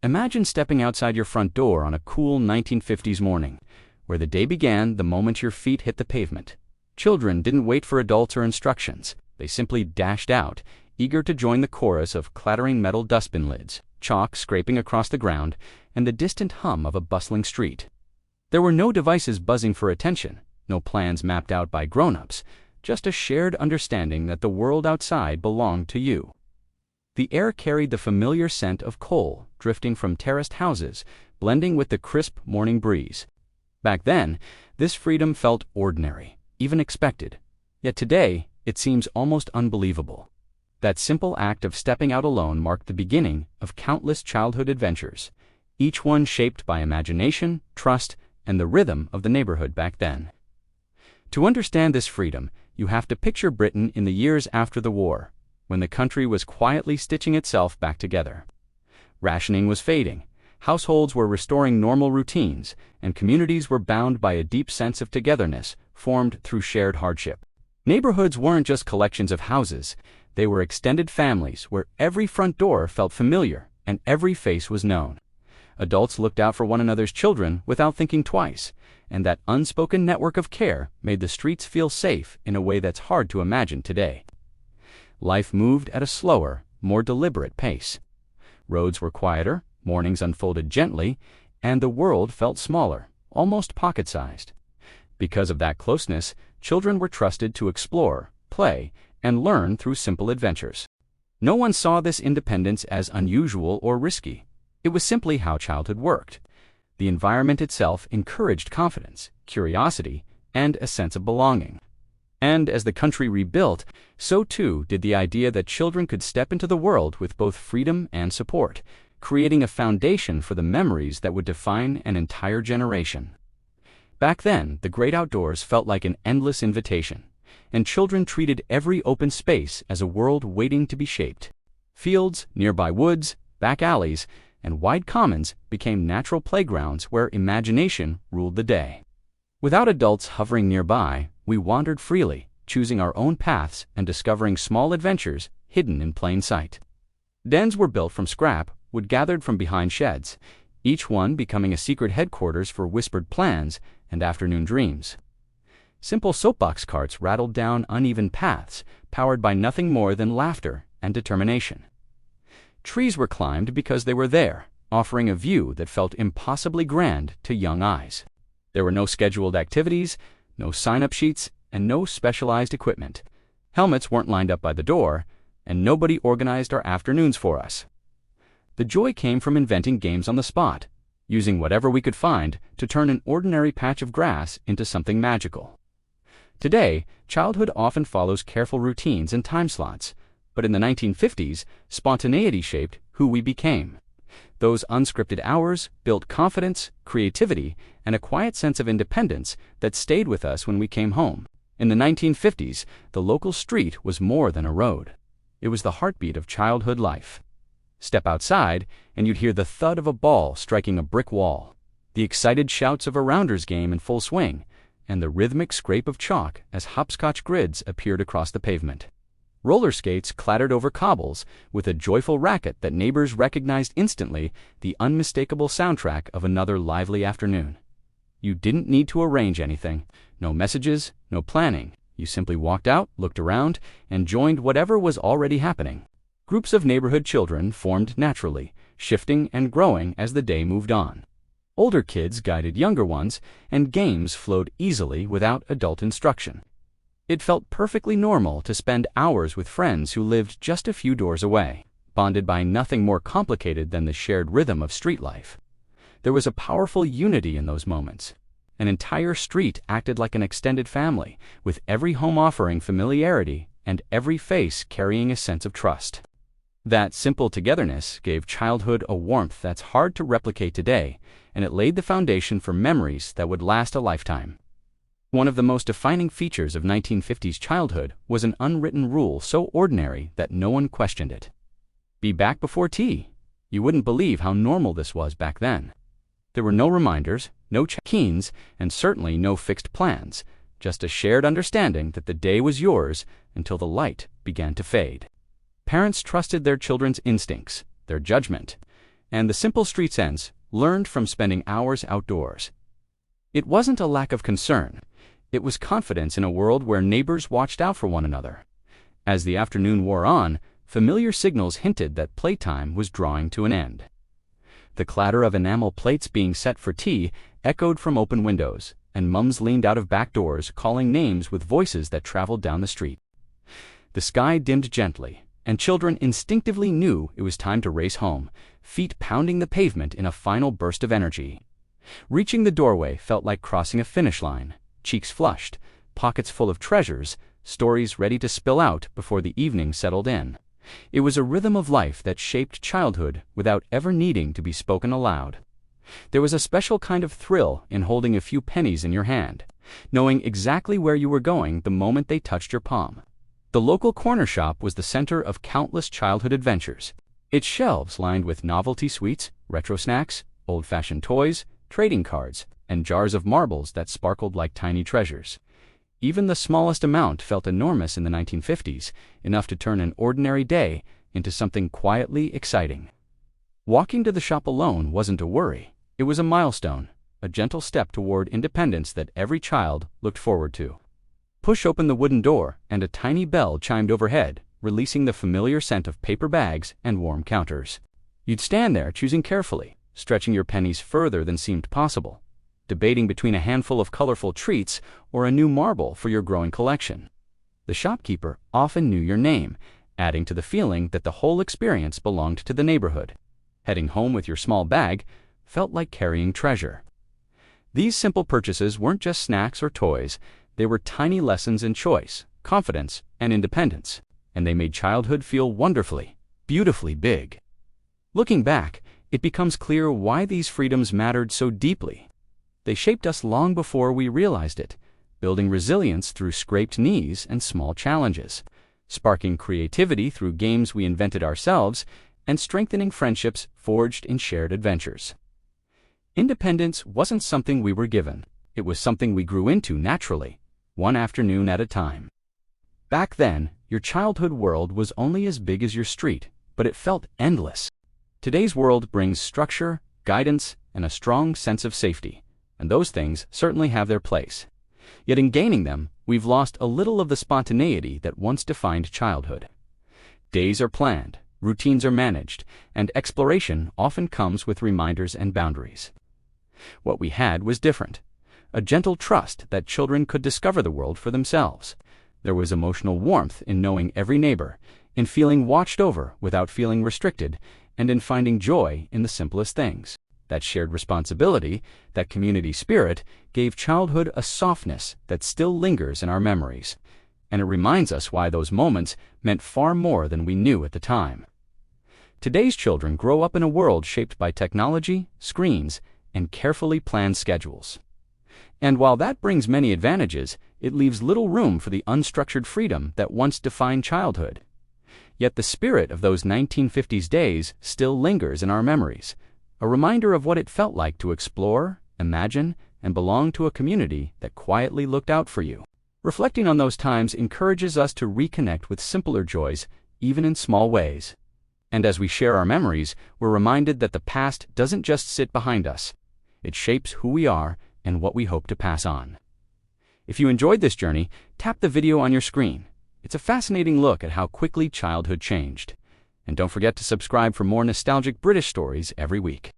Imagine stepping outside your front door on a cool 1950s morning, where the day began the moment your feet hit the pavement. Children didn't wait for adults or instructions. They simply dashed out, eager to join the chorus of clattering metal dustbin lids, chalk scraping across the ground, and the distant hum of a bustling street. There were no devices buzzing for attention, no plans mapped out by grown-ups, just a shared understanding that the world outside belonged to you. The air carried the familiar scent of coal drifting from terraced houses, blending with the crisp morning breeze. Back then, this freedom felt ordinary, even expected. Yet today, it seems almost unbelievable. That simple act of stepping out alone marked the beginning of countless childhood adventures, each one shaped by imagination, trust, and the rhythm of the neighborhood back then. To understand this freedom, you have to picture Britain in the years after the war, when the country was quietly stitching itself back together. Rationing was fading, households were restoring normal routines, and communities were bound by a deep sense of togetherness formed through shared hardship. Neighborhoods weren't just collections of houses, they were extended families where every front door felt familiar and every face was known. Adults looked out for one another's children without thinking twice, and that unspoken network of care made the streets feel safe in a way that's hard to imagine today. Life moved at a slower, more deliberate pace. Roads were quieter, mornings unfolded gently, and the world felt smaller, almost pocket-sized. Because of that closeness, children were trusted to explore, play, and learn through simple adventures. No one saw this independence as unusual or risky. It was simply how childhood worked. The environment itself encouraged confidence, curiosity, and a sense of belonging. And as the country rebuilt, so too did the idea that children could step into the world with both freedom and support, creating a foundation for the memories that would define an entire generation. Back then, the great outdoors felt like an endless invitation, and children treated every open space as a world waiting to be shaped. Fields, nearby woods, back alleys, and wide commons became natural playgrounds where imagination ruled the day. Without adults hovering nearby, we wandered freely, choosing our own paths and discovering small adventures hidden in plain sight. Dens were built from scrap, wood gathered from behind sheds, each one becoming a secret headquarters for whispered plans and afternoon dreams. Simple soapbox carts rattled down uneven paths, powered by nothing more than laughter and determination. Trees were climbed because they were there, offering a view that felt impossibly grand to young eyes. There were no scheduled activities, no sign-up sheets, and no specialized equipment. Helmets weren't lined up by the door, and nobody organized our afternoons for us. The joy came from inventing games on the spot, using whatever we could find to turn an ordinary patch of grass into something magical. Today, childhood often follows careful routines and time slots, but in the 1950s, spontaneity shaped who we became. Those unscripted hours built confidence, creativity, and a quiet sense of independence that stayed with us when we came home. In the 1950s, the local street was more than a road. It was the heartbeat of childhood life. Step outside, and you'd hear the thud of a ball striking a brick wall, the excited shouts of a rounders game in full swing, and the rhythmic scrape of chalk as hopscotch grids appeared across the pavement. Roller skates clattered over cobbles with a joyful racket that neighbors recognized instantly, the unmistakable soundtrack of another lively afternoon. You didn't need to arrange anything. No messages, no planning. You simply walked out, looked around, and joined whatever was already happening. Groups of neighborhood children formed naturally, shifting and growing as the day moved on. Older kids guided younger ones, and games flowed easily without adult instruction. It felt perfectly normal to spend hours with friends who lived just a few doors away, bonded by nothing more complicated than the shared rhythm of street life. There was a powerful unity in those moments. An entire street acted like an extended family, with every home offering familiarity and every face carrying a sense of trust. That simple togetherness gave childhood a warmth that's hard to replicate today, and it laid the foundation for memories that would last a lifetime. One of the most defining features of 1950s childhood was an unwritten rule so ordinary that no one questioned it. Be back before tea. You wouldn't believe how normal this was back then. There were no reminders, no check-ins, and certainly no fixed plans, just a shared understanding that the day was yours until the light began to fade. Parents trusted their children's instincts, their judgment. and the simple street sense learned from spending hours outdoors. It wasn't a lack of concern. It was confidence in a world where neighbors watched out for one another. As the afternoon wore on, familiar signals hinted that playtime was drawing to an end. The clatter of enamel plates being set for tea echoed from open windows, and mums leaned out of back doors calling names with voices that traveled down the street. The sky dimmed gently, and children instinctively knew it was time to race home, feet pounding the pavement in a final burst of energy. Reaching the doorway felt like crossing a finish line, cheeks flushed, pockets full of treasures, stories ready to spill out before the evening settled in. It was a rhythm of life that shaped childhood without ever needing to be spoken aloud. There was a special kind of thrill in holding a few pennies in your hand, knowing exactly where you were going the moment they touched your palm. The local corner shop was the center of countless childhood adventures, its shelves lined with novelty sweets, retro snacks, old-fashioned toys, trading cards, and jars of marbles that sparkled like tiny treasures. Even the smallest amount felt enormous in the 1950s, enough to turn an ordinary day into something quietly exciting. Walking to the shop alone wasn't a worry. It was a milestone, a gentle step toward independence that every child looked forward to. Push open the wooden door, and a tiny bell chimed overhead, releasing the familiar scent of paper bags and warm counters. You'd stand there choosing carefully, stretching your pennies further than seemed possible, debating between a handful of colorful treats or a new marble for your growing collection. The shopkeeper often knew your name, adding to the feeling that the whole experience belonged to the neighborhood. Heading home with your small bag felt like carrying treasure. These simple purchases weren't just snacks or toys, they were tiny lessons in choice, confidence, and independence, and they made childhood feel wonderfully, beautifully big. Looking back, it becomes clear why these freedoms mattered so deeply. They shaped us long before we realized it, building resilience through scraped knees and small challenges, sparking creativity through games we invented ourselves, and strengthening friendships forged in shared adventures. Independence wasn't something we were given. It was something we grew into naturally, one afternoon at a time. Back then, your childhood world was only as big as your street, but it felt endless. Today's world brings structure, guidance, and a strong sense of safety, and those things certainly have their place. Yet in gaining them, we've lost a little of the spontaneity that once defined childhood. Days are planned, routines are managed, and exploration often comes with reminders and boundaries. What we had was different. A gentle trust that children could discover the world for themselves. There was emotional warmth in knowing every neighbor, in feeling watched over without feeling restricted, and in finding joy in the simplest things. That shared responsibility, that community spirit, gave childhood a softness that still lingers in our memories. And it reminds us why those moments meant far more than we knew at the time. Today's children grow up in a world shaped by technology, screens, and carefully planned schedules. And while that brings many advantages, it leaves little room for the unstructured freedom that once defined childhood. Yet the spirit of those 1950s days still lingers in our memories, a reminder of what it felt like to explore, imagine, and belong to a community that quietly looked out for you. Reflecting on those times encourages us to reconnect with simpler joys, even in small ways. And as we share our memories, we're reminded that the past doesn't just sit behind us. It shapes who we are and what we hope to pass on. If you enjoyed this journey, tap the video on your screen. It's a fascinating look at how quickly childhood changed. And don't forget to subscribe for more nostalgic British stories every week.